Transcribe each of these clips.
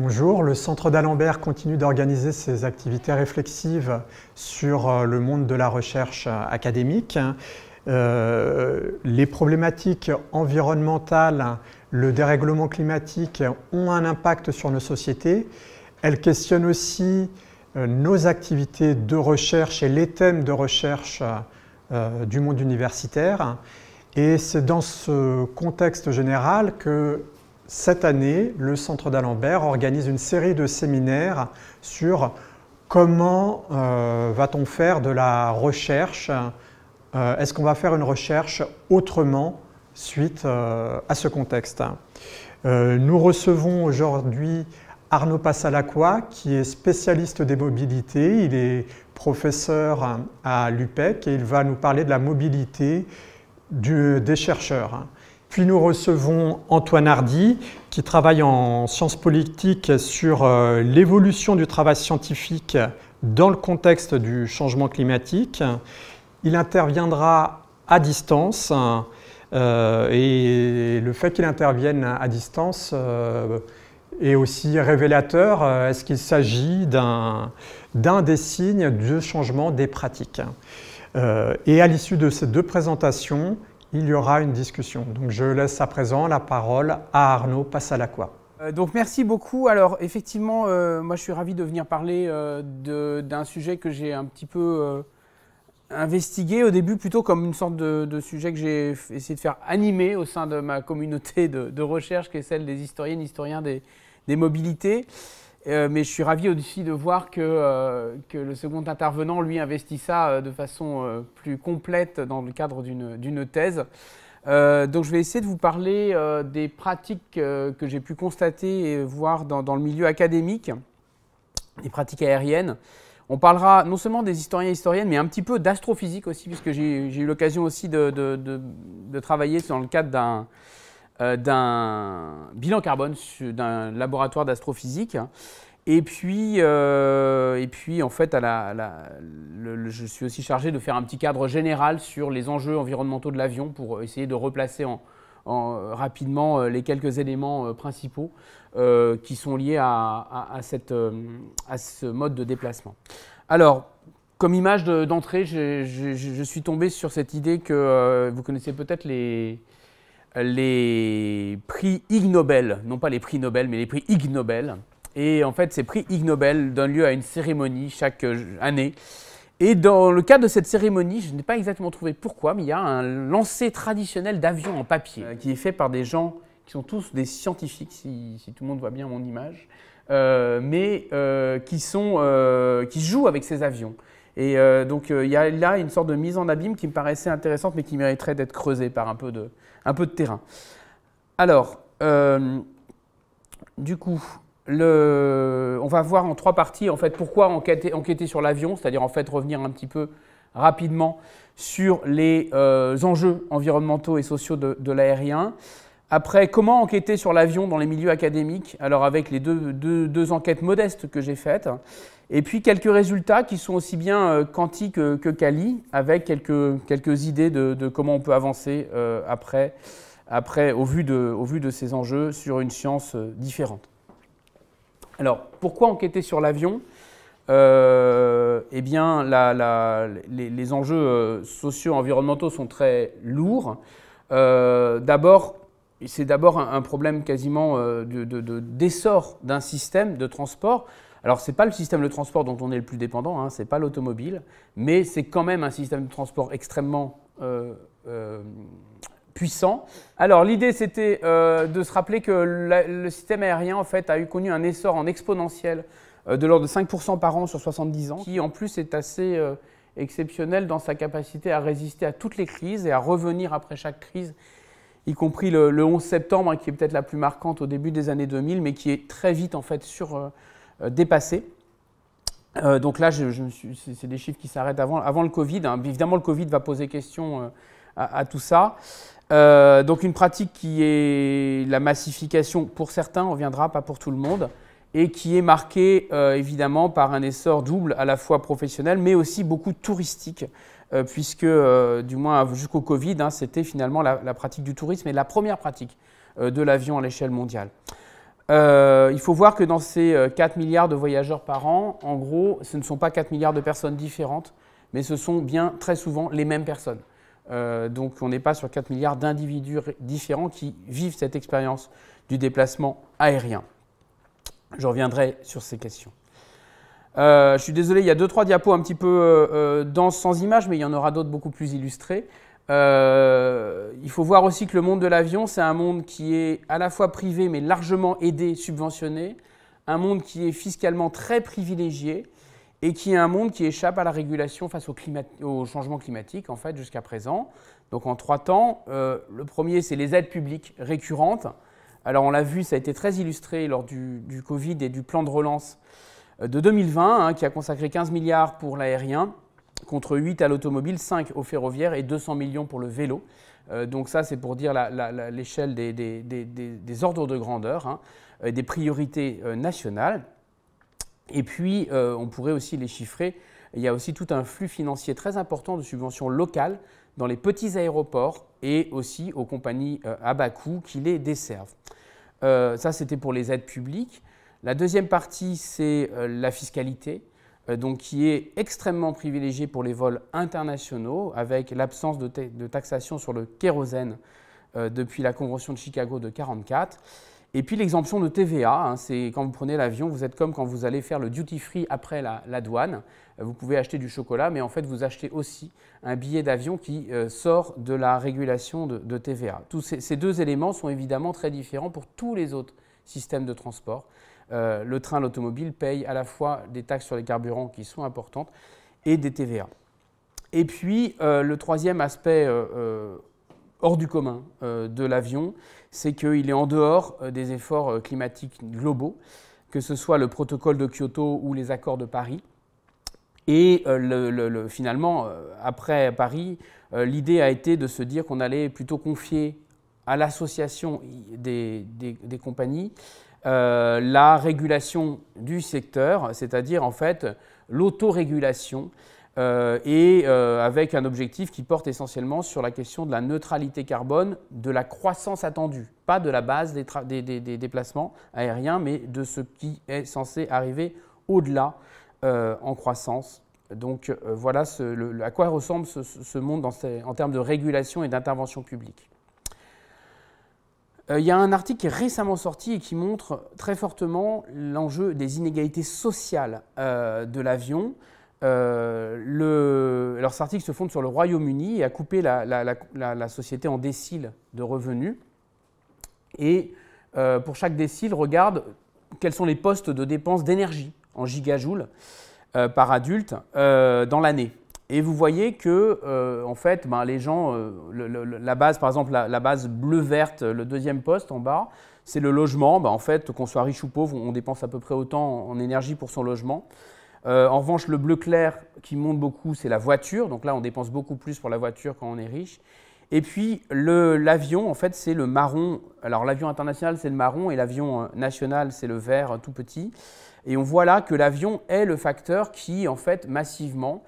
Bonjour, le Centre d'Alembert continue d'organiser ses activités réflexives sur le monde de la recherche académique. Les problématiques environnementales, le dérèglement climatique ont un impact sur nos sociétés. Elles questionnent aussi nos activités de recherche et les thèmes de recherche du monde universitaire. Et c'est dans ce contexte général que cette année, le Centre d'Alembert organise une série de séminaires sur comment va-t-on faire de la recherche. Est-ce qu'on va faire une recherche autrement suite à ce contexte? Nous recevons aujourd'hui Arnaud Passalacqua, qui est spécialiste des mobilités. Il est professeur à l'UPEC et il va nous parler de la mobilité des chercheurs. Puis nous recevons Antoine Hardy, qui travaille en sciences politiques sur l'évolution du travail scientifique dans le contexte du changement climatique. Il interviendra à distance et le fait qu'il intervienne à distance est aussi révélateur. Est-ce qu'il s'agit d'un des signes de changement des pratiques? Et à l'issue de ces deux présentations, il y aura une discussion. Donc je laisse à présent la parole à Arnaud Passalacqua. Donc merci beaucoup. Alors effectivement, moi je suis ravi de venir parler d'un sujet que j'ai un petit peu investigué au début plutôt comme une sorte de sujet que j'ai essayé de faire animer au sein de ma communauté de recherche qui est celle des historiennes, historiens des mobilités. Mais je suis ravi aussi de voir que le second intervenant, lui, investit ça de façon plus complète dans le cadre d'une thèse. Donc je vais essayer de vous parler des pratiques que j'ai pu constater et voir dans le milieu académique, des pratiques aériennes. On parlera non seulement des historiens et historiennes, mais un petit peu d'astrophysique aussi, puisque j'ai eu l'occasion aussi de travailler dans le cadre d'un bilan carbone d'un laboratoire d'astrophysique. Et puis en fait, je suis aussi chargé de faire un petit cadre général sur les enjeux environnementaux de l'avion pour essayer de replacer rapidement les quelques éléments principaux qui sont liés à ce mode de déplacement. Alors, comme image d'entrée, je suis tombé sur cette idée que vous connaissez peut-être les prix Ig Nobel, non pas les prix Nobel, mais les prix Ig Nobel. Et en fait, ces prix Ig Nobel donnent lieu à une cérémonie chaque année. Et dans le cadre de cette cérémonie, je n'ai pas exactement trouvé pourquoi, mais il y a un lancer traditionnel d'avions en papier qui est fait par des gens qui sont tous des scientifiques, si tout le monde voit bien mon image, mais qui jouent avec ces avions. Et donc il y a là une sorte de mise en abîme qui me paraissait intéressante, mais qui mériterait d'être creusée par un peu de terrain. Alors, du coup, on va voir en trois parties en fait pourquoi enquêter sur l'avion, c'est-à-dire en fait revenir un petit peu rapidement sur les enjeux environnementaux et sociaux de l'aérien. Après, comment enquêter sur l'avion dans les milieux académiques, alors avec les deux enquêtes modestes que j'ai faites. Et puis quelques résultats qui sont aussi bien quanti que quali, avec quelques idées de comment on peut avancer après au vu de ces enjeux sur une science différente. Alors, pourquoi enquêter sur l'avion? Eh bien, les enjeux socio-environnementaux sont très lourds. C'est d'abord un problème quasiment d'essor d'un système de transport. Alors, ce n'est pas le système de transport dont on est le plus dépendant, hein, ce n'est pas l'automobile, mais c'est quand même un système de transport extrêmement puissant. Alors, l'idée, c'était de se rappeler que le système aérien, en fait, a connu un essor en exponentiel de l'ordre de 5% par an sur 70 ans, qui, en plus, est assez exceptionnel dans sa capacité à résister à toutes les crises et à revenir après chaque crise, y compris le 11 septembre, hein, qui est peut-être la plus marquante au début des années 2000, mais qui est très vite, en fait, dépassé. Donc là, c'est des chiffres qui s'arrêtent avant le Covid. Hein. Évidemment, le Covid va poser question à tout ça. Donc une pratique qui est la massification pour certains, on reviendra, pas pour tout le monde, et qui est marquée évidemment par un essor double à la fois professionnel, mais aussi beaucoup touristique, puisque du moins jusqu'au Covid, hein, c'était finalement la pratique du tourisme et la première pratique de l'avion à l'échelle mondiale. Il faut voir que dans ces 4 milliards de voyageurs par an, en gros, ce ne sont pas 4 milliards de personnes différentes, mais ce sont bien très souvent les mêmes personnes. Donc on n'est pas sur 4 milliards d'individus différents qui vivent cette expérience du déplacement aérien. Je reviendrai sur ces questions. Je suis désolé, il y a 2-3 diapos un petit peu denses sans images, mais il y en aura d'autres beaucoup plus illustrées. Il faut voir aussi que le monde de l'avion, c'est un monde qui est à la fois privé, mais largement aidé, subventionné, un monde qui est fiscalement très privilégié, et qui est un monde qui échappe à la régulation face au changement climatique, en fait, jusqu'à présent. Donc en 3 temps, le premier, c'est les aides publiques récurrentes. Alors on l'a vu, ça a été très illustré lors du Covid et du plan de relance de 2020, hein, qui a consacré 15 milliards pour l'aérien, contre 8 à l'automobile, 5 au ferroviaire et 200 millions pour le vélo. Donc ça, c'est pour dire l'échelle des ordres de grandeur, hein, des priorités nationales. Et puis, on pourrait aussi les chiffrer. Il y a aussi tout un flux financier très important de subventions locales dans les petits aéroports et aussi aux compagnies à bas coût qui les desservent. Ça, c'était pour les aides publiques. La deuxième partie, c'est la fiscalité, donc qui est extrêmement privilégiée pour les vols internationaux, avec l'absence de taxation sur le kérosène depuis la Convention de Chicago de 1944. Et puis l'exemption de TVA, hein, c'est quand vous prenez l'avion, vous êtes comme quand vous allez faire le duty free après la douane. Vous pouvez acheter du chocolat, mais en fait vous achetez aussi un billet d'avion qui sort de la régulation de TVA. Tous ces 2 éléments sont évidemment très différents pour tous les autres systèmes de transport. Le train, l'automobile payent à la fois des taxes sur les carburants qui sont importantes et des TVA. Et puis le troisième aspect hors du commun de l'avion, c'est qu'il est en dehors des efforts climatiques globaux, que ce soit le protocole de Kyoto ou les accords de Paris. Et finalement, après Paris, l'idée a été de se dire qu'on allait plutôt confier à l'association des compagnies la régulation du secteur, c'est-à-dire en fait l'autorégulation, avec un objectif qui porte essentiellement sur la question de la neutralité carbone, de la croissance attendue, pas de la base des déplacements aériens, mais de ce qui est censé arriver au-delà en croissance. Donc voilà à quoi ressemble ce monde en termes de régulation et d'intervention publique. Il y a un article qui est récemment sorti et qui montre très fortement l'enjeu des inégalités sociales de l'avion. Alors cet article se fonde sur le Royaume-Uni et a coupé la société en déciles de revenus. Et pour chaque décile, regarde quels sont les postes de dépenses d'énergie en gigajoules par adulte dans l'année. Et vous voyez que, en fait, les gens, la base, par exemple, la base bleu-verte, le deuxième poste en bas, c'est le logement. En fait, qu'on soit riche ou pauvre, on dépense à peu près autant en énergie pour son logement. En revanche, le bleu clair qui monte beaucoup, c'est la voiture. Donc là, on dépense beaucoup plus pour la voiture quand on est riche. Et puis, l'avion, en fait, c'est le marron. Alors, l'avion international, c'est le marron et l'avion national, c'est le vert tout petit. Et on voit là que l'avion est le facteur qui, en fait, massivement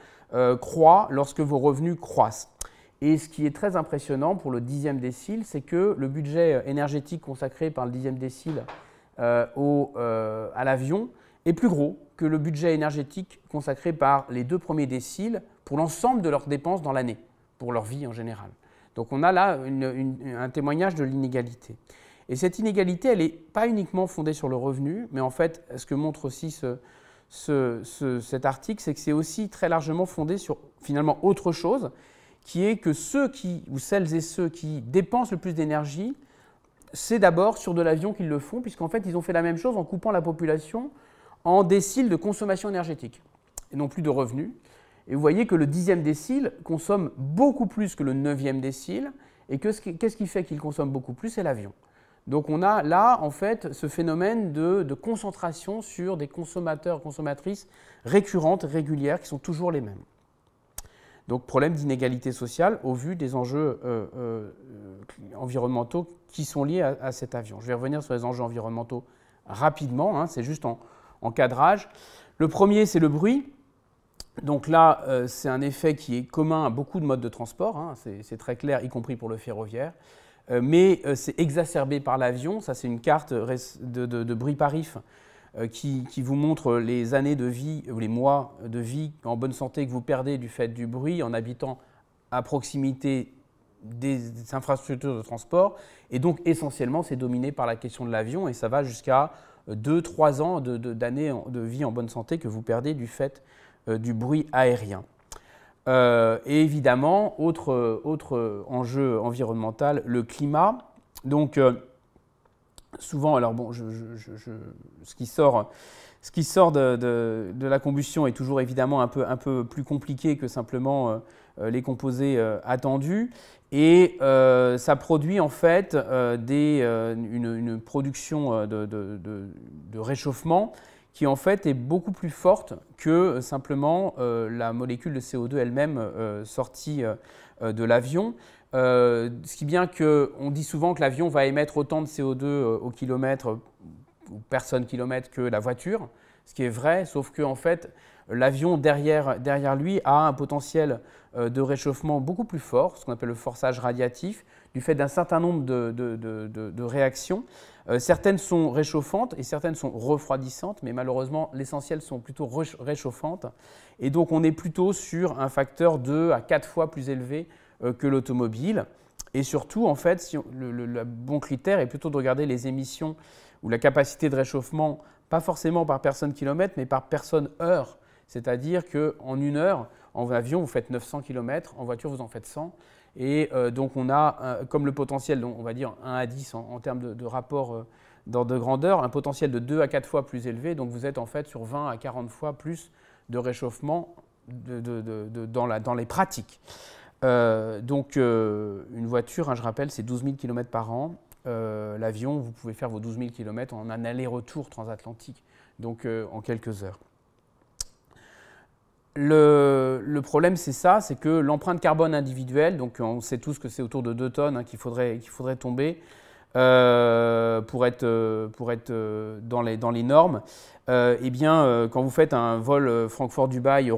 croît lorsque vos revenus croissent. Et ce qui est très impressionnant pour le 10e décile, c'est que le budget énergétique consacré par le 10e décile à l'avion est plus gros que le budget énergétique consacré par les 2 premiers déciles pour l'ensemble de leurs dépenses dans l'année, pour leur vie en général. Donc on a là un témoignage de l'inégalité. Et cette inégalité, elle n'est pas uniquement fondée sur le revenu, mais en fait, ce que montre aussi cet article, c'est que c'est aussi très largement fondé sur finalement autre chose, qui est que celles et ceux qui dépensent le plus d'énergie, c'est d'abord sur de l'avion qu'ils le font, puisqu'en fait, ils ont fait la même chose en coupant la population en déciles de consommation énergétique, et non plus de revenus. Et vous voyez que le 10e décile consomme beaucoup plus que le 9e décile, et qu'est-ce qui fait qu'il consomme beaucoup plus? C'est l'avion. Donc on a là, en fait, ce phénomène de concentration sur des consommateurs, consommatrices récurrentes, régulières, qui sont toujours les mêmes. Donc problème d'inégalité sociale au vu des enjeux environnementaux qui sont liés à cet avion. Je vais revenir sur les enjeux environnementaux rapidement, hein, c'est juste en cadrage. Le premier, c'est le bruit. Donc là, c'est un effet qui est commun à beaucoup de modes de transport, hein, c'est très clair, y compris pour le ferroviaire. mais c'est exacerbé par l'avion. Ça, c'est une carte de bruit par IF qui vous montre les années de vie, ou les mois de vie en bonne santé que vous perdez du fait du bruit en habitant à proximité des infrastructures de transport. Et donc, essentiellement, c'est dominé par la question de l'avion et ça va jusqu'à 2-3 ans d'années de vie en bonne santé que vous perdez du fait du bruit aérien. Et évidemment, autre enjeu environnemental, le climat. Donc, souvent, alors bon, ce qui sort de la combustion est toujours évidemment un peu plus compliqué que simplement les composés attendus. Et ça produit en fait une production de réchauffement qui en fait est beaucoup plus forte que simplement la molécule de CO2 elle-même sortie de l'avion. Ce qui est bien qu'on dit souvent que l'avion va émettre autant de CO2 au kilomètre ou personne kilomètre que la voiture, ce qui est vrai, sauf que en fait, l'avion derrière lui a un potentiel de réchauffement beaucoup plus fort, ce qu'on appelle le forçage radiatif, du fait d'un certain nombre de réactions. Certaines sont réchauffantes et certaines sont refroidissantes, mais malheureusement, l'essentiel sont plutôt réchauffantes. Et donc, on est plutôt sur un facteur 2 à 4 fois plus élevé que l'automobile. Et surtout, en fait, le bon critère est plutôt de regarder les émissions ou la capacité de réchauffement, pas forcément par personne kilomètre, mais par personne heure. C'est-à-dire qu'en 1 heure, en avion, vous faites 900 km, en voiture, vous en faites 100. Et donc, on a, comme le potentiel, donc, on va dire 1 à 10 en termes de rapport d'ordre de grandeur, un potentiel de 2 à 4 fois plus élevé. Donc, vous êtes en fait sur 20 à 40 fois plus de réchauffement dans les pratiques. Donc, une voiture, hein, je rappelle, c'est 12 000 km par an. L'avion, vous pouvez faire vos 12 000 km en un aller-retour transatlantique, donc en quelques heures. Le problème, c'est ça, c'est que l'empreinte carbone individuelle, donc on sait tous que c'est autour de 2 tonnes hein, qu'il faudrait tomber pour être dans les normes. Eh bien, quand vous faites un vol Francfort-Dubaï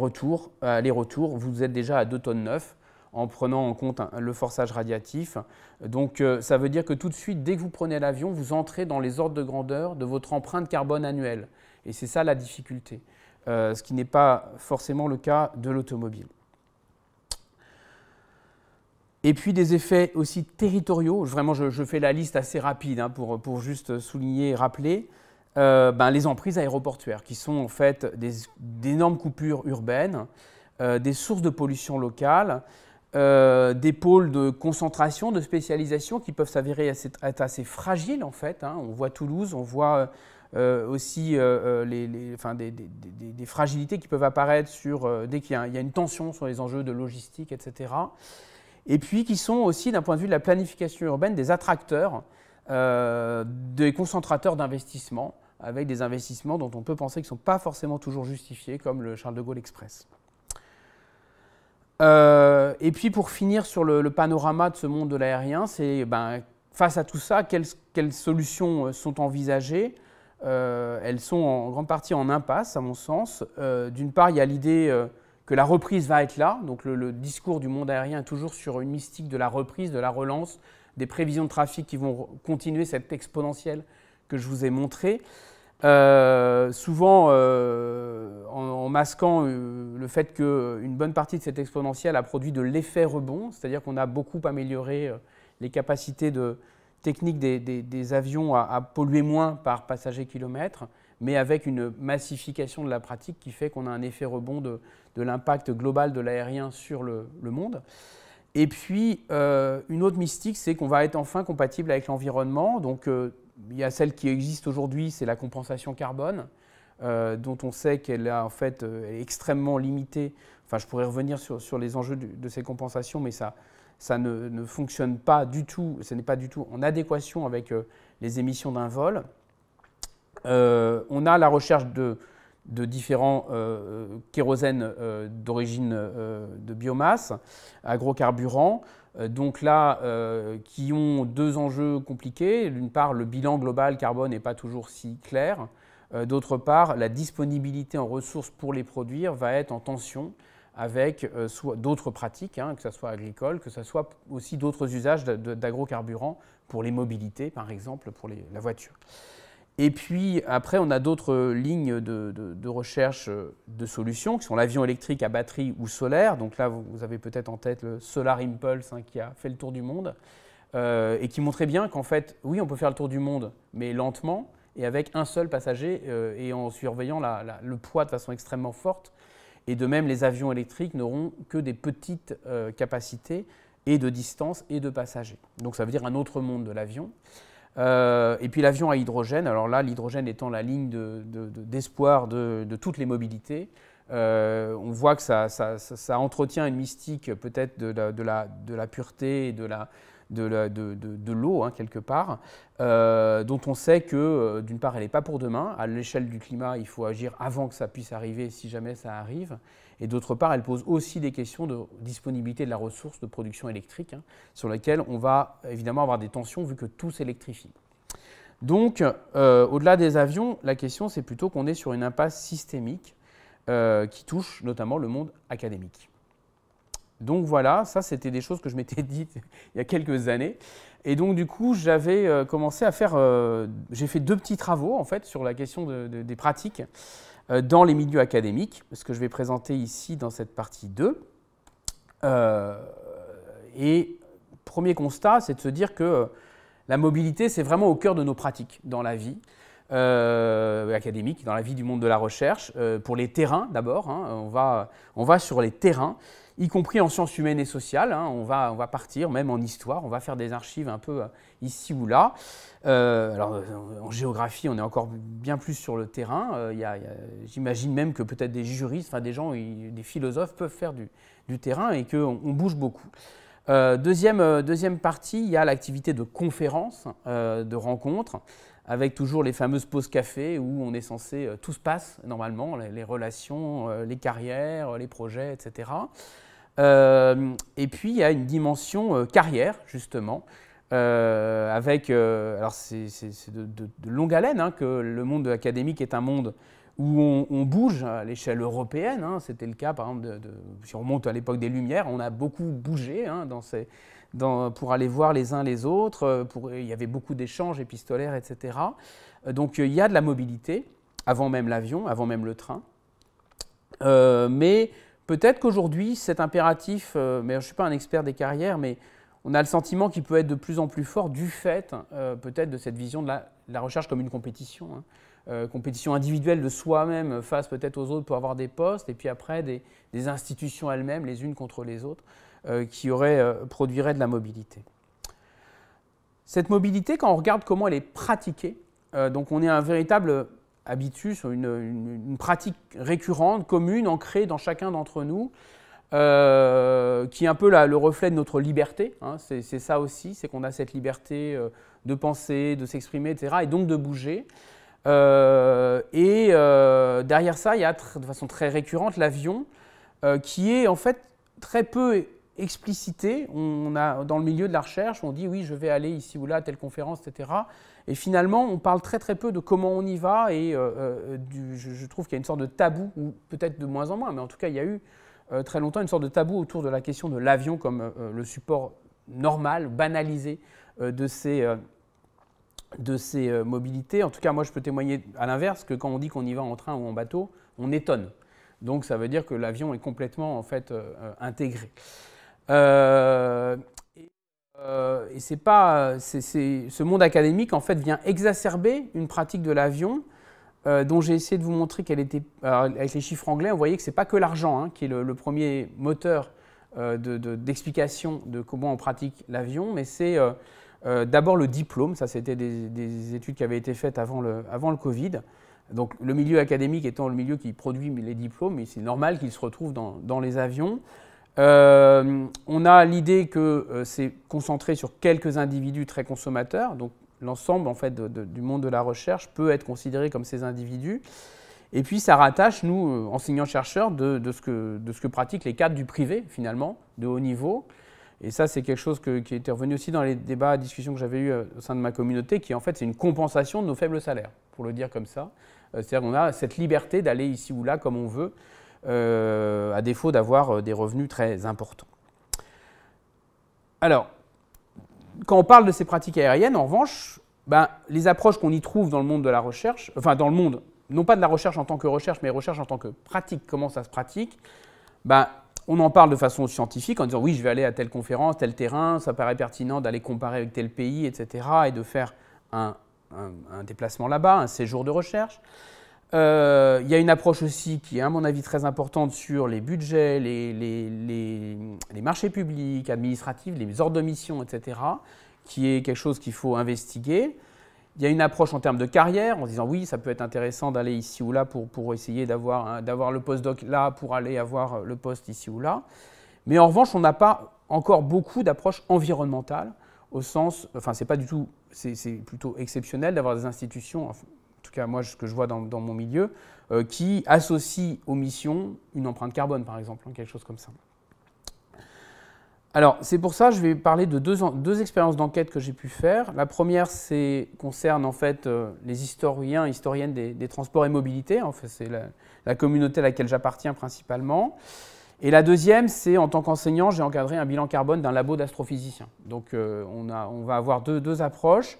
aller-retour, vous êtes déjà à 2 tonnes 9 en prenant en compte le forçage radiatif. Donc, ça veut dire que tout de suite, dès que vous prenez l'avion, vous entrez dans les ordres de grandeur de votre empreinte carbone annuelle. Et c'est ça la difficulté. Ce qui n'est pas forcément le cas de l'automobile. Et puis des effets aussi territoriaux, vraiment je fais la liste assez rapide hein, pour juste souligner et rappeler, les emprises aéroportuaires qui sont en fait d'énormes coupures urbaines, des sources de pollution locale, des pôles de concentration, de spécialisation qui peuvent s'avérer être assez fragiles en fait. Hein. On voit Toulouse, on voit aussi des fragilités qui peuvent apparaître dès qu'il y a une tension sur les enjeux de logistique, etc. Et puis qui sont aussi, d'un point de vue de la planification urbaine, des attracteurs, des concentrateurs d'investissement, avec des investissements dont on peut penser qu'ils ne sont pas forcément toujours justifiés, comme le Charles de Gaulle Express. Et puis pour finir sur le panorama de ce monde de l'aérien, c'est face à tout ça, quelles solutions sont envisagées? Elles sont en grande partie en impasse, à mon sens. D'une part, il y a l'idée que la reprise va être là. Donc le discours du monde aérien est toujours sur une mystique de la reprise, de la relance, des prévisions de trafic qui vont continuer cette exponentielle que je vous ai montrée. Souvent en masquant le fait qu'une bonne partie de cette exponentielle a produit de l'effet rebond, c'est-à-dire qu'on a beaucoup amélioré les capacités techniques des avions à polluer moins par passager kilomètre, mais avec une massification de la pratique qui fait qu'on a un effet rebond de l'impact global de l'aérien sur le monde. Et puis, une autre mystique, c'est qu'on va être enfin compatible avec l'environnement. Donc, il y a celle qui existe aujourd'hui, c'est la compensation carbone, dont on sait qu'elle est extrêmement limitée. Enfin, je pourrais revenir sur les enjeux de ces compensations, mais ça ne fonctionne pas du tout, ce n'est pas du tout en adéquation avec les émissions d'un vol. On a la recherche de différents kérosènes d'origine de biomasse, agrocarburants, donc là, qui ont 2 enjeux compliqués. D'une part, le bilan global carbone n'est pas toujours si clair. D'autre part, la disponibilité en ressources pour les produire va être en tension avec soit d'autres pratiques, que ce soit agricole, que ce soit aussi d'autres usages d'agrocarburants pour les mobilités, par exemple, pour la voiture. Et puis après, on a d'autres lignes de recherche de solutions, qui sont l'avion électrique à batterie ou solaire. Donc là, vous avez peut-être en tête le Solar Impulse qui a fait le tour du monde et qui montrait bien qu'en fait, oui, on peut faire le tour du monde, mais lentement et avec un seul passager et en surveillant le poids de façon extrêmement forte. Et de même, les avions électriques n'auront que des petites capacités et de distance et de passagers. Donc ça veut dire un autre monde de l'avion. Et puis l'avion à hydrogène, alors là, l'hydrogène étant la ligne d'espoir de toutes les mobilités, on voit que ça entretient une mystique peut-être de la pureté et de l'eau, quelque part, dont on sait que, d'une part, elle n'est pas pour demain. À l'échelle du climat, il faut agir avant que ça puisse arriver, si jamais ça arrive. Et d'autre part, elle pose aussi des questions de disponibilité de la ressource de production électrique, sur lesquelles on va évidemment avoir des tensions vu que tout s'électrifie. Donc, au-delà des avions, la question, c'est plutôt qu'on est sur une impasse systémique qui touche notamment le monde académique. Donc voilà, ça c'était des choses que je m'étais dites il y a quelques années. Et donc du coup, j'avais commencé à faire, j'ai fait 2 petits travaux en fait sur la question des pratiques dans les milieux académiques, ce que je vais présenter ici dans cette partie 2. Et premier constat, c'est de se dire que la mobilité, c'est vraiment au cœur de nos pratiques dans la vie académique, dans la vie du monde de la recherche. Pour les terrains d'abord, on va sur les terrains, y compris en sciences humaines et sociales. On va partir, même en histoire, on va faire des archives un peu ici ou là. Alors, en géographie, on est encore bien plus sur le terrain. J'imagine même que peut-être des juristes, enfin des gens, des philosophes peuvent faire du terrain et qu'on bouge beaucoup. Deuxième partie, il y a l'activité de conférences, de rencontres, avec toujours les fameuses pauses café où on est censé, tout se passe normalement, les relations, les carrières, les projets, etc. Et puis il y a une dimension carrière justement, avec, alors c'est de longue haleine que le monde académique est un monde où on bouge à l'échelle européenne. C'était le cas par exemple, si on remonte à l'époque des Lumières, on a beaucoup bougé pour aller voir les uns les autres, il y avait beaucoup d'échanges épistolaires, etc. Donc il y a de la mobilité, avant même l'avion, avant même le train. Mais peut-être qu'aujourd'hui, cet impératif, mais je ne suis pas un expert des carrières, mais on a le sentiment qu'il peut être de plus en plus fort du fait peut-être de cette vision de la recherche comme une compétition. Compétition individuelle de soi-même face peut-être aux autres pour avoir des postes, et puis après des institutions elles-mêmes, les unes contre les autres, qui produiraient de la mobilité. Cette mobilité, quand on regarde comment elle est pratiquée, donc on est un véritable habitus, une pratique récurrente, commune, ancrée dans chacun d'entre nous, qui est un peu le reflet de notre liberté. C'est ça aussi, c'est qu'on a cette liberté de penser, de s'exprimer, etc., et donc de bouger. Derrière ça, il y a de façon très récurrente l'avion, qui est en fait très peu explicité. Dans le milieu de la recherche, on dit oui, je vais aller ici ou là à telle conférence, etc. Et finalement, on parle très très peu de comment on y va, et je trouve qu'il y a une sorte de tabou, ou peut-être de moins en moins, mais en tout cas, il y a eu très longtemps une sorte de tabou autour de la question de l'avion comme le support normal, banalisé de ces mobilités. En tout cas, moi, je peux témoigner à l'inverse, que quand on dit qu'on y va en train ou en bateau, on étonne. Donc, ça veut dire que l'avion est complètement en fait, intégré. Ce monde académique en fait vient exacerber une pratique de l'avion dont j'ai essayé de vous montrer qu'elle était, avec les chiffres anglais, vous voyez que ce n'est pas que l'argent qui est le premier moteur d'explication de comment on pratique l'avion, mais c'est d'abord le diplôme. Ça, c'était des études qui avaient été faites avant le Covid. Donc le milieu académique étant le milieu qui produit les diplômes, mais c'est normal qu'ils se retrouvent dans les avions. On a l'idée que c'est concentré sur quelques individus très consommateurs, donc l'ensemble en fait, du monde de la recherche peut être considéré comme ces individus. Et puis ça rattache, nous, enseignants-chercheurs, de ce que pratiquent les cadres du privé, finalement, de haut niveau. Et ça, c'est quelque chose qui était revenu aussi dans les débats, discussions que j'avais eus au sein de ma communauté, qui en fait, c'est une compensation de nos faibles salaires, pour le dire comme ça. C'est-à-dire qu'on a cette liberté d'aller ici ou là comme on veut, à défaut d'avoir des revenus très importants. Alors, quand on parle de ces pratiques aériennes, en revanche, les approches qu'on y trouve dans le monde de la recherche, enfin dans le monde, non pas de la recherche en tant que recherche, mais recherche en tant que pratique, comment ça se pratique, on en parle de façon scientifique en disant oui, je vais aller à telle conférence, tel terrain, ça paraît pertinent d'aller comparer avec tel pays, etc. et de faire un déplacement là-bas, un séjour de recherche. Il y a une approche aussi qui est à mon avis très importante sur les budgets, les marchés publics, administratifs, les ordres de mission, etc., qui est quelque chose qu'il faut investiguer. Il y a une approche en termes de carrière, en disant oui, ça peut être intéressant d'aller ici ou là pour essayer d'avoir le postdoc là, pour aller avoir le poste ici ou là. Mais en revanche, on n'a pas encore beaucoup d'approches environnementales, au sens, enfin c'est pas du tout, c'est plutôt exceptionnel d'avoir des institutions, en tout cas moi ce que je vois dans mon milieu, qui associent aux missions une empreinte carbone par exemple, quelque chose comme ça. Alors, c'est pour ça que je vais parler de deux expériences d'enquête que j'ai pu faire. La première concerne en fait les historiennes des transports et mobilités. En fait, c'est la communauté à laquelle j'appartiens principalement. Et la deuxième, c'est en tant qu'enseignant, j'ai encadré un bilan carbone d'un labo d'astrophysiciens. Donc, on va avoir deux approches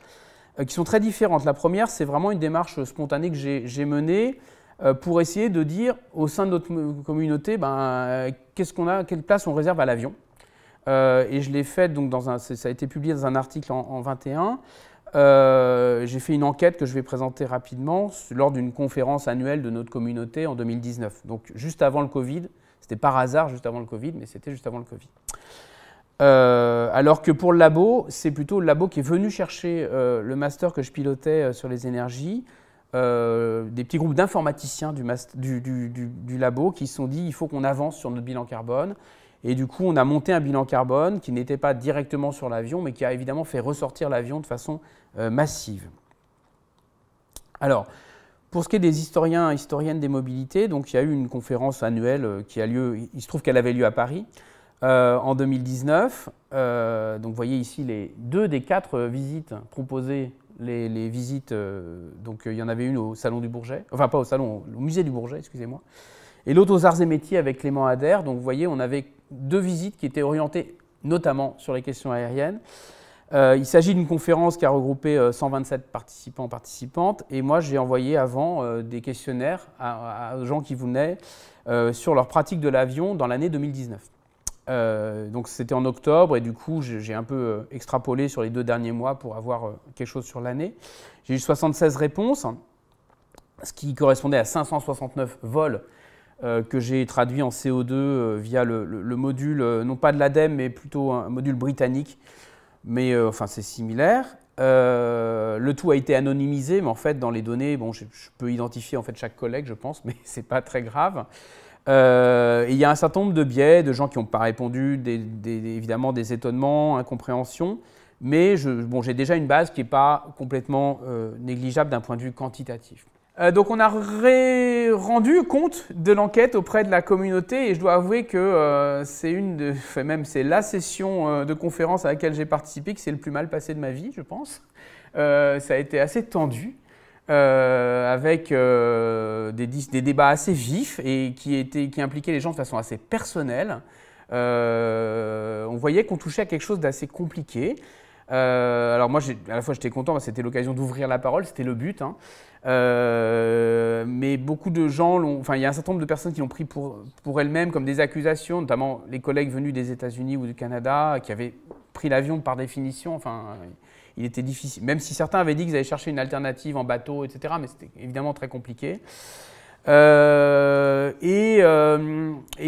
qui sont très différentes. La première, c'est vraiment une démarche spontanée que j'ai menée pour essayer de dire au sein de notre communauté, qu'est-ce qu'on a, quelle place on réserve à l'avion. Et je l'ai fait, donc ça a été publié dans un article en 21. J'ai fait une enquête que je vais présenter rapidement lors d'une conférence annuelle de notre communauté en 2019. Donc juste avant le Covid, c'était par hasard juste avant le Covid, mais c'était juste avant le Covid. Alors que pour le labo, c'est plutôt le labo qui est venu chercher le master que je pilotais sur les énergies, des petits groupes d'informaticiens du labo qui se sont dit il faut qu'on avance sur notre bilan carbone. Et du coup, on a monté un bilan carbone qui n'était pas directement sur l'avion, mais qui a évidemment fait ressortir l'avion de façon massive. Alors, pour ce qui est des historiens et historiennes des mobilités, donc il y a eu une conférence annuelle qui a lieu, il se trouve qu'elle avait lieu à Paris en 2019. Donc vous voyez ici les 2 des 4 visites proposées, les visites, donc il y en avait une au Salon du Bourget, enfin pas au Salon, au Musée du Bourget, excusez-moi. Et l'autre aux Arts et Métiers avec Clément Adair. Donc vous voyez, on avait 2 visites qui étaient orientées notamment sur les questions aériennes. Il s'agit d'une conférence qui a regroupé 127 participants, participantes. Et moi, j'ai envoyé avant des questionnaires aux gens qui venaient sur leur pratique de l'avion dans l'année 2019. Donc c'était en octobre et du coup, j'ai un peu extrapolé sur les 2 derniers mois pour avoir quelque chose sur l'année. J'ai eu 76 réponses, ce qui correspondait à 569 vols que j'ai traduit en CO2 via le module, non pas de l'ADEME, mais plutôt un module britannique. Mais enfin, c'est similaire. Le tout a été anonymisé, mais en fait, dans les données, bon, je peux identifier en fait chaque collègue, je pense, mais ce n'est pas très grave. Et il y a un certain nombre de biais, de gens qui n'ont pas répondu, évidemment des étonnements, incompréhensions. Mais j'ai déjà une base qui n'est pas complètement négligeable d'un point de vue quantitatif. Donc on a rendu compte de l'enquête auprès de la communauté et je dois avouer que c'est la session de conférence à laquelle j'ai participé qui s'est le plus mal passé de ma vie, je pense. Ça a été assez tendu, avec des débats assez vifs et qui impliquaient les gens de façon assez personnelle. On voyait qu'on touchait à quelque chose d'assez compliqué. Alors moi, à la fois j'étais content, c'était l'occasion d'ouvrir la parole, c'était le but. Mais beaucoup de gens, il y a un certain nombre de personnes qui l'ont pris pour elles-mêmes comme des accusations, notamment les collègues venus des États-Unis ou du Canada, qui avaient pris l'avion par définition. Enfin, il était difficile, même si certains avaient dit qu'ils allaient chercher une alternative en bateau, etc. Mais c'était évidemment très compliqué. Et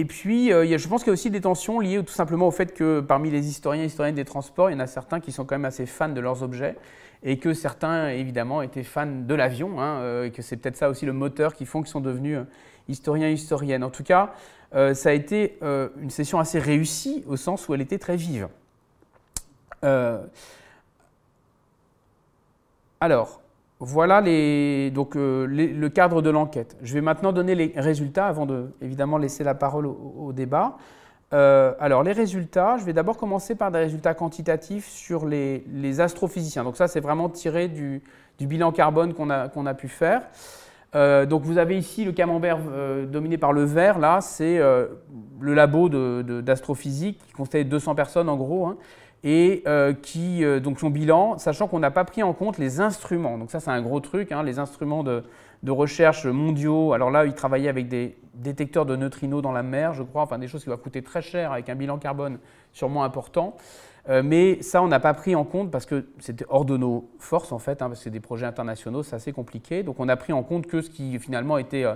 puis, je pense qu'il y a aussi des tensions liées tout simplement au fait que parmi les historiens et historiennes des transports, il y en a certains qui sont quand même assez fans de leurs objets et que certains, évidemment, étaient fans de l'avion, et que c'est peut-être ça aussi le moteur qui font qu'ils sont devenus historiens et historiennes. En tout cas, ça a été une session assez réussie au sens où elle était très vive. Alors, voilà le cadre de l'enquête. Je vais maintenant donner les résultats avant de, évidemment, laisser la parole au débat. Alors, les résultats, je vais d'abord commencer par des résultats quantitatifs sur les astrophysiciens. Donc ça, c'est vraiment tiré du bilan carbone qu'on a pu faire. Donc vous avez ici le camembert dominé par le vert, là c'est le labo d'astrophysique qui comptait 200 personnes en gros, hein, et donc son bilan, sachant qu'on n'a pas pris en compte les instruments. Donc ça c'est un gros truc, hein, les instruments de recherche mondiaux. Alors là, ils travaillaient avec des détecteurs de neutrinos dans la mer, je crois, enfin des choses qui doivent coûter très cher avec un bilan carbone sûrement important. Mais ça, on n'a pas pris en compte parce que c'était hors de nos forces, en fait, hein, parce que c'est des projets internationaux, c'est assez compliqué. Donc on n'a pris en compte que ce qui finalement était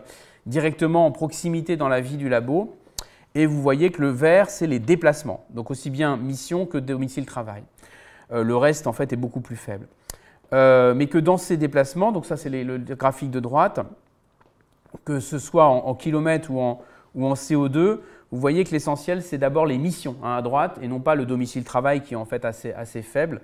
directement en proximité dans la vie du labo. Et vous voyez que le vert, c'est les déplacements, donc aussi bien mission que domicile-travail. Le reste, en fait, est beaucoup plus faible. Mais que dans ces déplacements, donc ça c'est le graphique de droite, que ce soit en kilomètres ou en CO2, vous voyez que l'essentiel c'est d'abord les missions, hein, à droite, et non pas le domicile-travail qui est en fait assez faible.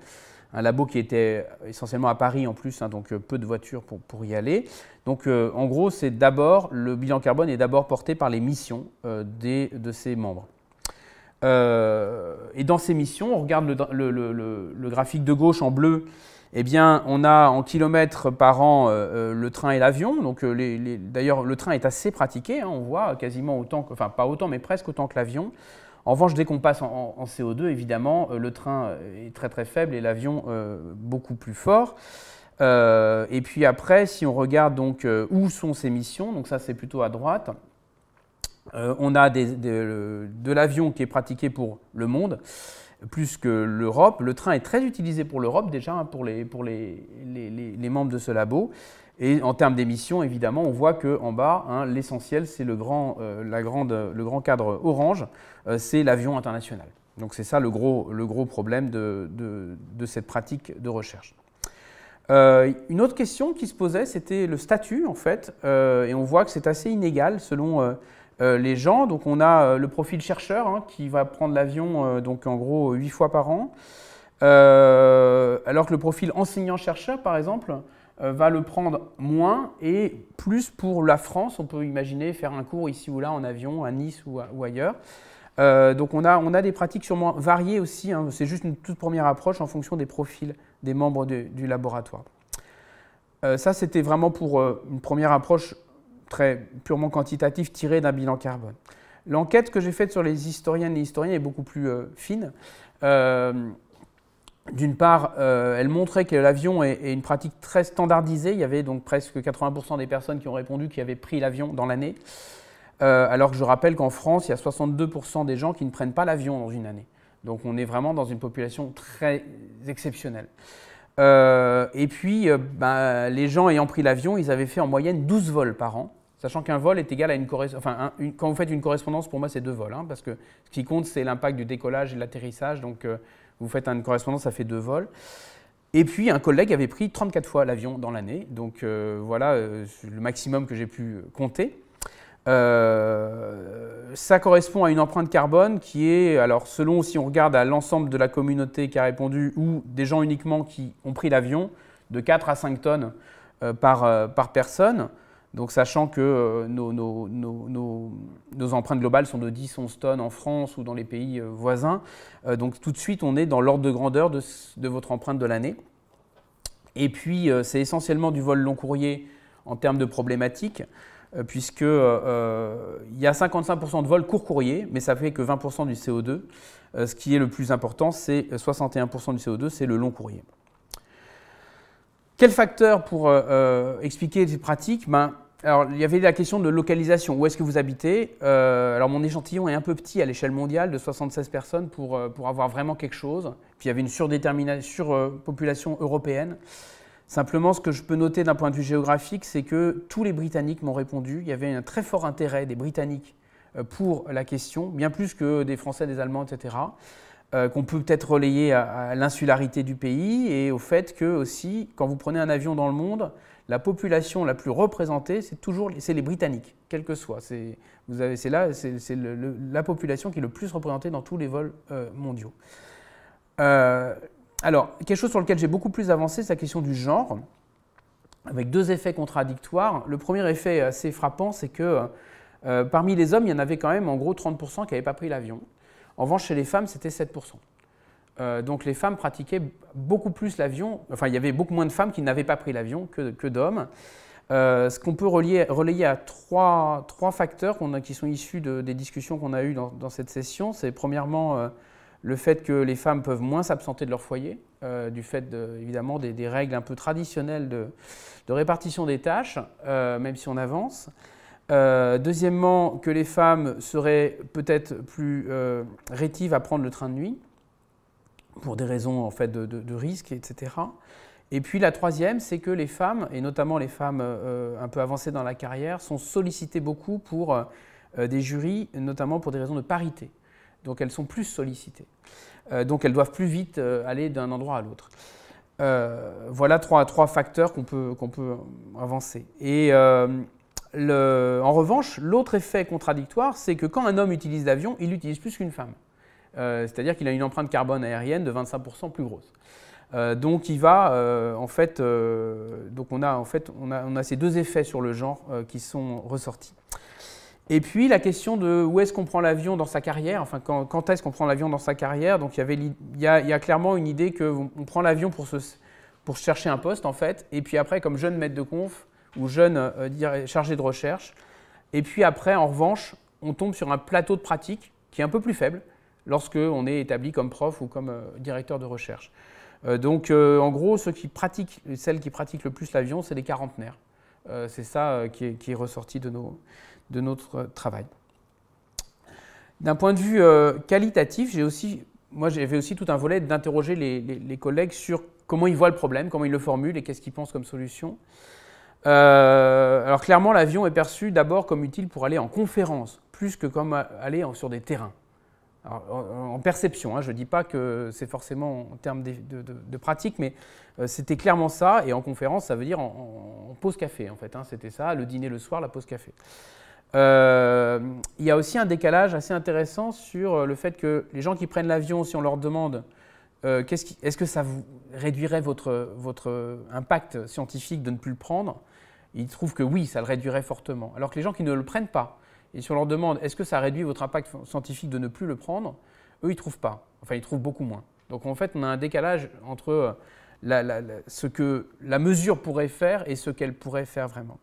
Un labo qui était essentiellement à Paris en plus, hein, donc peu de voitures pour y aller. Donc en gros, c'est d'abord, le bilan carbone est d'abord porté par les missions de ses membres. Et dans ces missions, on regarde le graphique de gauche en bleu. Eh bien, on a en kilomètres par an le train et l'avion. Donc, d'ailleurs, le train est assez pratiqué. Hein, on voit quasiment autant, enfin pas autant, mais presque autant que l'avion. En revanche, dès qu'on passe en CO2, évidemment, le train est très très faible et l'avion beaucoup plus fort. Et puis après, si on regarde donc où sont ces missions, donc ça c'est plutôt à droite, on a de l'avion qui est pratiqué pour le monde, plus que l'Europe. Le train est très utilisé pour l'Europe déjà, hein, pour les membres de ce labo. Et en termes d'émissions, évidemment, on voit qu'en bas, hein, l'essentiel, c'est le grand cadre orange, c'est l'avion international. Donc c'est ça le gros problème de cette pratique de recherche. Une autre question qui se posait, c'était le statut, en fait, et on voit que c'est assez inégal selon les gens. Donc on a le profil chercheur, hein, qui va prendre l'avion donc en gros 8 fois par an, alors que le profil enseignant-chercheur, par exemple, va le prendre moins et plus pour la France. On peut imaginer faire un cours ici ou là en avion, à Nice ou ailleurs. Donc on a des pratiques sûrement variées aussi, hein. C'est juste une toute première approche en fonction des profils des membres du laboratoire. Ça, c'était vraiment pour une première approche très purement quantitative tirée d'un bilan carbone. L'enquête que j'ai faite sur les historiennes et historiens est beaucoup plus fine. D'une part, elle montrait que l'avion est une pratique très standardisée. Il y avait donc presque 80% des personnes qui ont répondu qui avaient pris l'avion dans l'année. Alors que je rappelle qu'en France, il y a 62% des gens qui ne prennent pas l'avion dans une année. Donc on est vraiment dans une population très exceptionnelle. Et puis, les gens ayant pris l'avion, ils avaient fait en moyenne 12 vols par an, sachant qu'un vol est égal à une correspondance. Enfin, quand vous faites une correspondance, pour moi, c'est 2 vols, hein, parce que ce qui compte, c'est l'impact du décollage et de l'atterrissage. Donc, vous faites une correspondance, ça fait 2 vols. Et puis, un collègue avait pris 34 fois l'avion dans l'année. Donc, voilà le maximum que j'ai pu compter. Ça correspond à une empreinte carbone qui est, alors selon si on regarde à l'ensemble de la communauté qui a répondu ou des gens uniquement qui ont pris l'avion, de 4 à 5 tonnes par personne. Donc sachant que nos empreintes globales sont de 10-11 tonnes en France ou dans les pays voisins. Donc tout de suite, on est dans l'ordre de grandeur de votre empreinte de l'année. Et puis, c'est essentiellement du vol long courrier en termes de problématiques, puisque il y a 55% de vols court courrier, mais ça fait que 20% du CO2. Ce qui est le plus important, c'est 61% du CO2, c'est le long courrier. Quel facteur pour expliquer ces pratiques? Alors, il y avait la question de localisation. Où est-ce que vous habitez? Alors, mon échantillon est un peu petit à l'échelle mondiale, de 76 personnes, pour avoir vraiment quelque chose. Puis, il y avait une surpopulation européenne. Simplement, ce que je peux noter d'un point de vue géographique, c'est que tous les Britanniques m'ont répondu. Il y avait un très fort intérêt des Britanniques pour la question, bien plus que des Français, des Allemands, etc., qu'on peut peut-être relayer à l'insularité du pays et au fait que aussi, quand vous prenez un avion dans le monde, la population la plus représentée, c'est les Britanniques, quel que soit. C'est la population qui est le plus représentée dans tous les vols mondiaux. Alors, quelque chose sur lequel j'ai beaucoup plus avancé, c'est la question du genre, avec 2 effets contradictoires. Le premier effet assez frappant, c'est que parmi les hommes, il y en avait quand même en gros 30% qui n'avaient pas pris l'avion. En revanche, chez les femmes, c'était 7%. Donc les femmes pratiquaient beaucoup plus l'avion, enfin il y avait beaucoup moins de femmes qui n'avaient pas pris l'avion que d'hommes. Ce qu'on peut relayer à trois facteurs qui sont issus des discussions qu'on a eues dans cette session. C'est premièrement le fait que les femmes peuvent moins s'absenter de leur foyer, du fait évidemment des règles un peu traditionnelles de répartition des tâches, même si on avance. Deuxièmement, que les femmes seraient peut-être plus rétives à prendre le train de nuit, pour des raisons en fait, de risque, etc. Et puis la troisième, c'est que les femmes, et notamment les femmes un peu avancées dans la carrière, sont sollicitées beaucoup pour des jurys, notamment pour des raisons de parité. Donc elles sont plus sollicitées. Donc elles doivent plus vite aller d'un endroit à l'autre. Voilà trois facteurs qu'on peut avancer. Et en revanche, l'autre effet contradictoire, c'est que quand un homme utilise l'avion, il l'utilise plus qu'une femme. C'est-à-dire qu'il a une empreinte carbone aérienne de 25% plus grosse. Donc il va donc on a ces deux effets sur le genre qui sont ressortis. Et puis la question de où est-ce qu'on prend l'avion dans sa carrière, enfin quand est-ce qu'on prend l'avion dans sa carrière. Donc il y a clairement une idée qu'on prend l'avion pour chercher un poste en fait, et puis après comme jeune maître de conf ou jeune chargé de recherche, et puis après en revanche on tombe sur un plateau de pratique qui est un peu plus faible lorsqu'on est établi comme prof ou comme directeur de recherche. Donc en gros celles qui pratiquent le plus l'avion, c'est les quarantenaires. C'est ça qui est ressorti de notre travail. D'un point de vue qualitatif, j'avais aussi tout un volet d'interroger les collègues sur comment ils voient le problème, comment ils le formulent et qu'est-ce qu'ils pensent comme solution. Alors clairement, l'avion est perçu d'abord comme utile pour aller en conférence, plus que comme aller sur des terrains. Alors, en perception, je ne dis pas que c'est forcément en termes de pratique, mais c'était clairement ça. Et en conférence, ça veut dire en pause café, en fait. C'était ça, le dîner le soir, la pause café. Il y a aussi un décalage assez intéressant sur le fait que les gens qui prennent l'avion, si on leur demande est-ce que ça vous réduirait votre impact scientifique de ne plus le prendre, ils trouvent que oui, ça le réduirait fortement. Alors que les gens qui ne le prennent pas, et si on leur demande est-ce que ça réduit votre impact scientifique de ne plus le prendre, eux ils ne trouvent pas. Enfin, ils trouvent beaucoup moins. Donc en fait, on a un décalage entre ce que la mesure pourrait faire et ce qu'elle pourrait faire vraiment.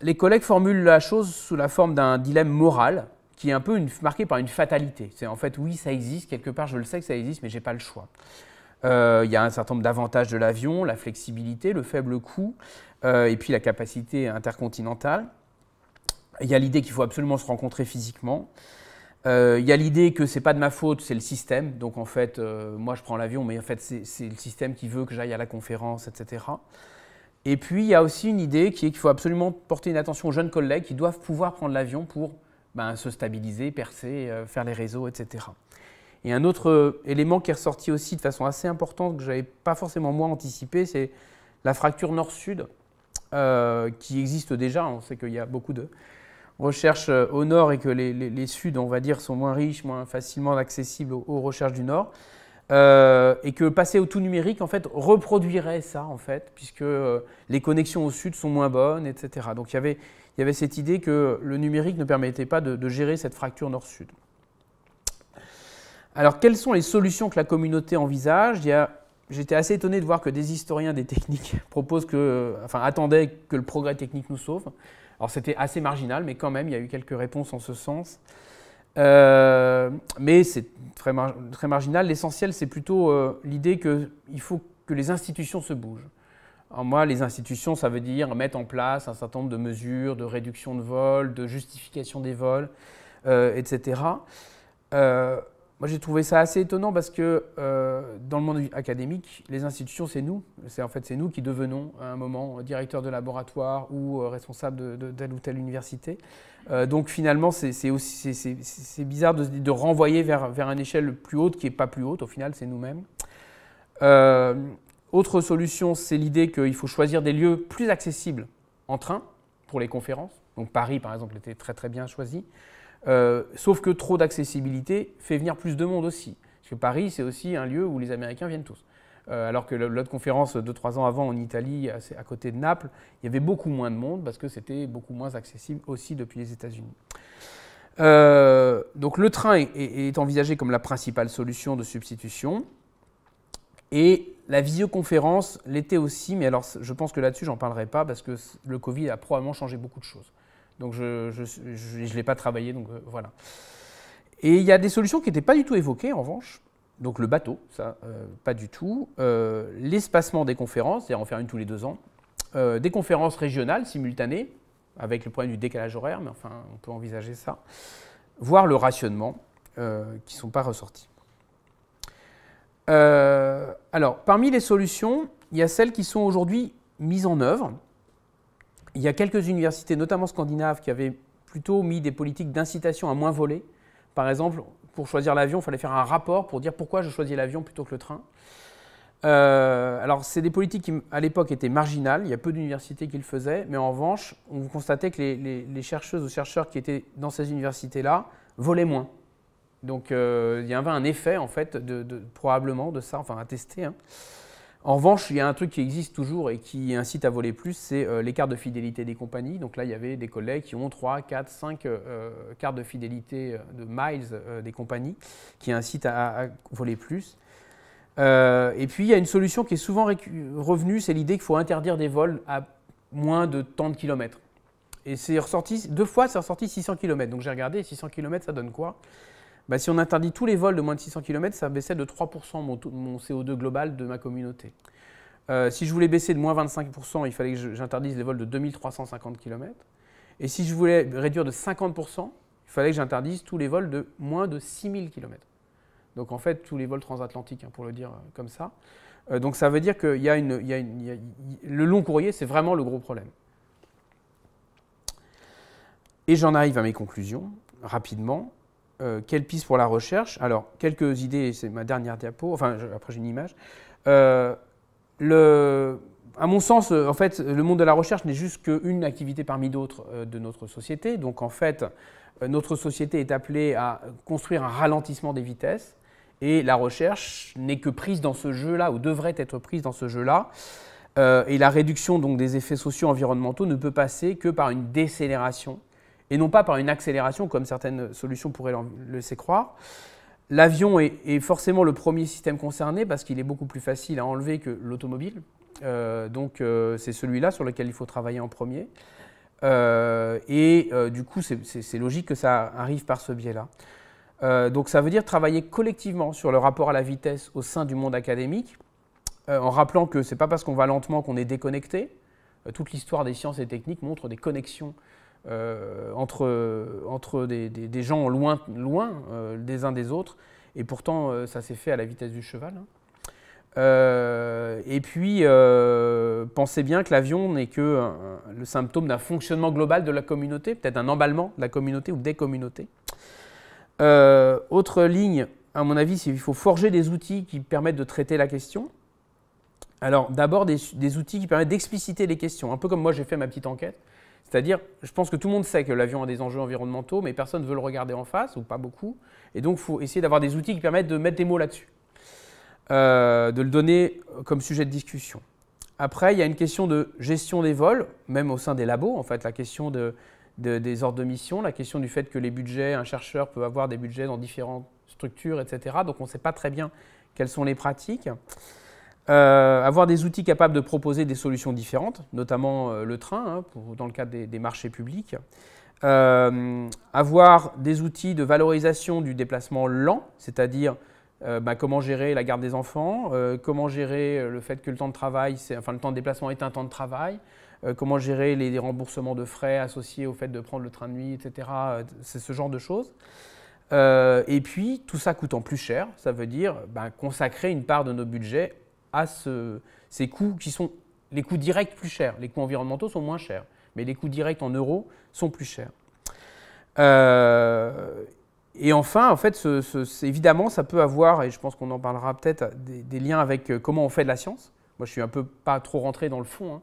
Les collègues formulent la chose sous la forme d'un dilemme moral qui est un peu marqué par une fatalité. C'est en fait, oui, ça existe, quelque part je le sais que ça existe, mais je n'ai pas le choix. Il y a un certain nombre d'avantages de l'avion, la flexibilité, le faible coût, et puis la capacité intercontinentale. Il y a l'idée qu'il faut absolument se rencontrer physiquement. Il y a l'idée que ce n'est pas de ma faute, c'est le système. Donc en fait, moi je prends l'avion, mais en fait c'est le système qui veut que j'aille à la conférence, etc. Et puis il y a aussi une idée qui est qu'il faut absolument porter une attention aux jeunes collègues qui doivent pouvoir prendre l'avion pour se stabiliser, percer, faire les réseaux, etc. Et un autre élément qui est ressorti aussi de façon assez importante, que je n'avais pas forcément moi anticipé, c'est la fracture nord-sud qui existe déjà. On sait qu'il y a beaucoup de recherches au nord et que les suds, on va dire, sont moins riches, moins facilement accessibles aux recherches du nord. Et que passer au tout numérique, en fait, reproduirait ça, en fait, puisque les connexions au sud sont moins bonnes, etc. Donc il y avait cette idée que le numérique ne permettait pas de gérer cette fracture nord-sud. Alors, quelles sont les solutions que la communauté envisage ? J'étais assez étonné de voir que des historiens des techniques attendaient que le progrès technique nous sauve. Alors, c'était assez marginal, mais quand même, il y a eu quelques réponses en ce sens. Mais c'est très marginal. L'essentiel, c'est plutôt l'idée qu'il faut que les institutions se bougent. Alors moi, les institutions, ça veut dire mettre en place un certain nombre de mesures de réduction de vol, de justification des vols, etc. Moi, j'ai trouvé ça assez étonnant parce que dans le monde académique, les institutions, c'est nous. C'est nous qui devenons à un moment directeur de laboratoire ou responsable de telle ou telle université. Donc finalement, c'est bizarre de renvoyer vers une échelle plus haute qui n'est pas plus haute. Au final, c'est nous-mêmes. Autre solution, c'est l'idée qu'il faut choisir des lieux plus accessibles en train pour les conférences. Donc Paris, par exemple, était très très bien choisi. Sauf que trop d'accessibilité fait venir plus de monde aussi. Parce que Paris, c'est aussi un lieu où les Américains viennent tous. Alors que l'autre conférence 2-3 ans avant en Italie, à côté de Naples, il y avait beaucoup moins de monde parce que c'était beaucoup moins accessible aussi depuis les États-Unis. Donc le train est envisagé comme la principale solution de substitution. Et la visioconférence l'était aussi, mais alors je pense que là-dessus, j'en parlerai pas parce que le Covid a probablement changé beaucoup de choses. Donc je ne l'ai pas travaillé, donc voilà. Et il y a des solutions qui n'étaient pas du tout évoquées, en revanche. Donc le bateau, ça, pas du tout. L'espacement des conférences, c'est-à-dire en faire une tous les 2 ans. Des conférences régionales simultanées, avec le problème du décalage horaire, mais enfin, on peut envisager ça. Voire le rationnement, qui ne sont pas ressortis. Alors, parmi les solutions, il y a celles qui sont aujourd'hui mises en œuvre. Il y a quelques universités, notamment scandinaves, qui avaient plutôt mis des politiques d'incitation à moins voler. Par exemple, pour choisir l'avion, il fallait faire un rapport pour dire pourquoi je choisis l'avion plutôt que le train. Alors, c'est des politiques qui, à l'époque, étaient marginales. Il y a peu d'universités qui le faisaient. Mais en revanche, on constatait que les chercheuses ou chercheurs qui étaient dans ces universités-là volaient moins. Donc, il y avait un effet, en fait, probablement de ça, enfin, à tester. Hein. En revanche, il y a un truc qui existe toujours et qui incite à voler plus, c'est l'écart de fidélité des compagnies. Donc là, il y avait des collègues qui ont 3, 4, 5 cartes de fidélité de miles des compagnies qui incitent à voler plus. Et puis, il y a une solution qui est souvent revenue, c'est l'idée qu'il faut interdire des vols à moins de tant de kilomètres. Et c'est ressorti, 2 fois, c'est ressorti 600 km. Donc j'ai regardé, 600 km, ça donne quoi ? Bah, si on interdit tous les vols de moins de 600 km, ça baissait de 3% mon CO2 global de ma communauté. Si je voulais baisser de moins 25%, il fallait que j'interdise les vols de 2350 km. Et si je voulais réduire de 50%, il fallait que j'interdise tous les vols de moins de 6000 km. Donc en fait, tous les vols transatlantiques, hein, pour le dire comme ça. Donc ça veut dire que le long courrier, c'est vraiment le gros problème. Et j'en arrive à mes conclusions, rapidement. Quelle piste pour la recherche? Alors, quelques idées, c'est ma dernière diapo, enfin, après j'ai une image. À mon sens, en fait, le monde de la recherche n'est juste qu'une activité parmi d'autres de notre société. Donc, en fait, notre société est appelée à construire un ralentissement des vitesses et la recherche n'est que prise dans ce jeu-là, ou devrait être prise dans ce jeu-là. Et la réduction donc, des effets sociaux environnementaux ne peut passer que par une décélération et non pas par une accélération comme certaines solutions pourraient le laisser croire. L'avion est forcément le premier système concerné parce qu'il est beaucoup plus facile à enlever que l'automobile. Donc c'est celui-là sur lequel il faut travailler en premier. Du coup, c'est logique que ça arrive par ce biais-là. Donc ça veut dire travailler collectivement sur le rapport à la vitesse au sein du monde académique, en rappelant que ce n'est pas parce qu'on va lentement qu'on est déconnecté. Toute l'histoire des sciences et techniques montre des connexions entre des gens loin des uns des autres, et pourtant ça s'est fait à la vitesse du cheval. Et puis, pensez bien que l'avion n'est que le symptôme d'un fonctionnement global de la communauté, peut-être un emballement de la communauté ou des communautés. Autre ligne, à mon avis, c'est qu'il faut forger des outils qui permettent de traiter la question. Alors, d'abord, des outils qui permettent d'expliciter les questions, un peu comme moi j'ai fait ma petite enquête. C'est-à-dire, je pense que tout le monde sait que l'avion a des enjeux environnementaux, mais personne ne veut le regarder en face, ou pas beaucoup. Et donc, il faut essayer d'avoir des outils qui permettent de mettre des mots là-dessus, de le donner comme sujet de discussion. Après, il y a une question de gestion des vols, même au sein des labos, en fait, la question des ordres de mission, la question du fait que les budgets, un chercheur peut avoir des budgets dans différentes structures, etc. Donc, on ne sait pas très bien quelles sont les pratiques. Avoir des outils capables de proposer des solutions différentes, notamment le train, dans le cadre des marchés publics. Avoir des outils de valorisation du déplacement lent, c'est-à-dire comment gérer la garde des enfants, comment gérer le fait que le temps de travail, le temps de déplacement est un temps de travail, comment gérer les remboursements de frais associés au fait de prendre le train de nuit, etc. C'est ce genre de choses. Et puis, tout ça coûtant plus cher, ça veut dire consacrer une part de nos budgets à ces coûts qui sont les coûts directs plus chers. Les coûts environnementaux sont moins chers, mais les coûts directs en euros sont plus chers. Et enfin, en fait, évidemment, ça peut avoir, et je pense qu'on en parlera peut-être, des liens avec comment on fait de la science. Moi, je suis un peu pas trop rentré dans le fond,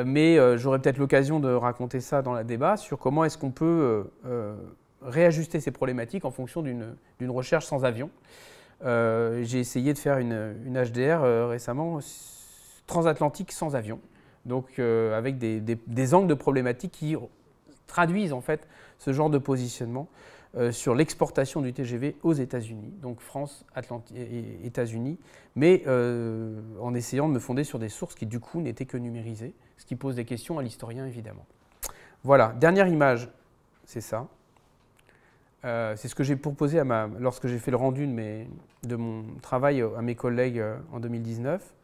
mais j'aurai peut-être l'occasion de raconter ça dans le débat sur comment est-ce qu'on peut réajuster ces problématiques en fonction d'une recherche sans avion. J'ai essayé de faire une HDR récemment transatlantique sans avion, donc avec des angles de problématiques qui traduisent en fait ce genre de positionnement. sur l'exportation du TGV aux États-Unis, donc France, et États-Unis, mais en essayant de me fonder sur des sources qui du coup n'étaient que numérisées, ce qui pose des questions à l'historien évidemment. Voilà, dernière image, c'est ça. C'est ce que j'ai proposé lorsque j'ai fait le rendu de mon travail à mes collègues en 2019,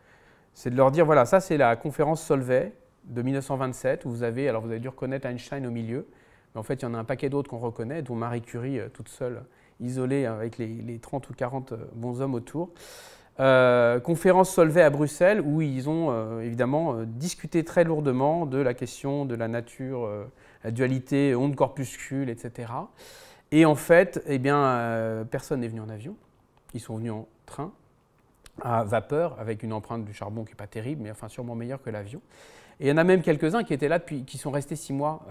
c'est de leur dire, voilà, ça c'est la conférence Solvay de 1927, où vous avez dû reconnaître Einstein au milieu, mais en fait il y en a un paquet d'autres qu'on reconnaît, dont Marie Curie toute seule, isolée avec les 30 ou 40 bonshommes autour. Conférence Solvay à Bruxelles, où ils ont évidemment discuté très lourdement de la question de la nature, la dualité onde-corpuscule, etc. Et en fait, eh bien, personne n'est venu en avion, ils sont venus en train, à vapeur, avec une empreinte du charbon qui n'est pas terrible, mais enfin sûrement meilleure que l'avion. Et il y en a même quelques-uns qui étaient là depuis, qui sont restés 6 mois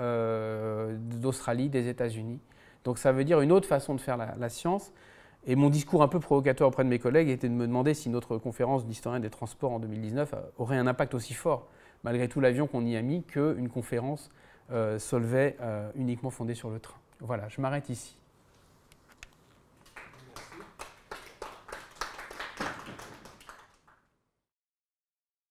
d'Australie, des États-Unis. Donc ça veut dire une autre façon de faire la science. Et mon discours un peu provocateur auprès de mes collègues était de me demander si notre conférence d'historien des transports en 2019 aurait un impact aussi fort, malgré tout l'avion qu'on y a mis, qu'une conférence Solvay uniquement fondée sur le train. Voilà, je m'arrête ici.